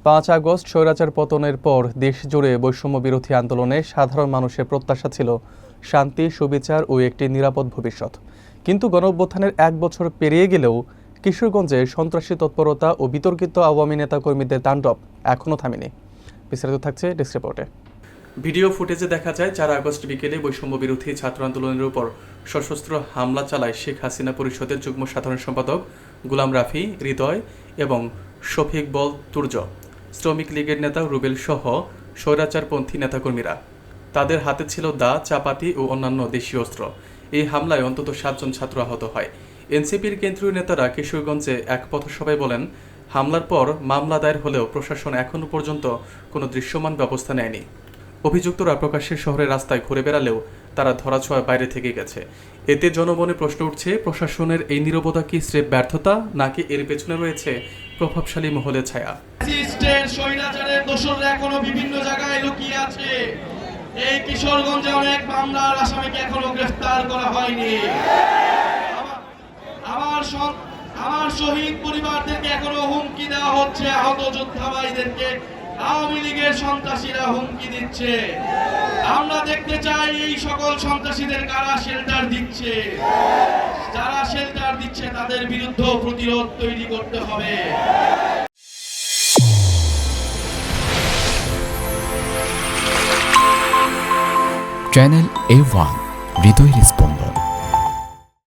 5 August স্বৈরাচার পতনের পর দেশ জুড়ে বৈষম্য বিরোধী আন্দোলনে সাধারণ মানুষের প্রত্যাশা ছিল শান্তি, সুবিচার ও একটি নিরাপদ ভবিষ্যৎ। কিন্তু গণঅভ্যুত্থানের 1 বছর পেরিয়ে গেলেও কিশোরগঞ্জে সন্ত্রাসী তৎপরতা ও বিতর্কিত আওয়ামী নেতাকর্মীদের তাণ্ডব এখনও থামেনি। বিস্তারিত থাকছে ডেস্ক রিপোর্টে। ভিডিও ফুটেজে দেখা যায় 4 আগস্ট বিকেলে বৈষম্য বিরোধী ছাত্র আন্দোলনের উপর সশস্ত্র হামলা চালায় শেখ হাসিনা পরিষদের যুগ্ম সাধারণ সম্পাদক গোলাম রাফি, হৃদয় এবং শফিক বল তুর্য, শ্রমিক লীগের নেতা রুবেল সহ স্বৈরাচারপন্থী নেতাকর্মীরা। তাদের হাতে ছিল দা, চাপাতি ও অন্যান্য দেশীয় অস্ত্র। এই হামলায় অন্তত 7 জন ছাত্র আহত হয়। এনসিপির কেন্দ্রীয় নেতারা কিশোরগঞ্জে এক পথসভায় বলেন, হামলার পর মামলা দায়ের হলেও প্রশাসন এখনও পর্যন্ত কোনো দৃশ্যমান ব্যবস্থা নেয়নি। অভিযুক্তরা প্রকাশ্যে শহরের রাস্তায় ঘুরে বেড়ালেও তারা ধরাছোঁয়ার বাইরে থেকে গেছে। এতে জনমনে প্রশ্ন উঠছে, প্রশাসনের এই নীরবতা কি স্রেফ ব্যর্থতা, নাকি এর পেছনে রয়েছে প্রভাবশালী মহলের ছায়া? স্বৈরাচারের দোসররা এখনো বিভিন্ন জায়গায় লুকিয়ে আছে। এই কিশোরগঞ্জে অনেক মামলার আসামিকে এখনো গ্রেফতার করা হয়নি। আমার শহীদ পরিবারদেরকে এখনো হুমকি দেওয়া হচ্ছে, আহত যোদ্ধা ভাইদেরকে আওয়ামী লীগের সন্ত্রাসীরা হুমকি দিচ্ছে। আমরা দেখতে চাই এই সকল সন্ত্রাসীদের কারা শেল্টার দিচ্ছে। যারা শেল্টার দিচ্ছে তাদের বিরুদ্ধে প্রতিরোধ তৈরি করতে হবে। চ্যানেল A1 হৃদয় রেসপন্স।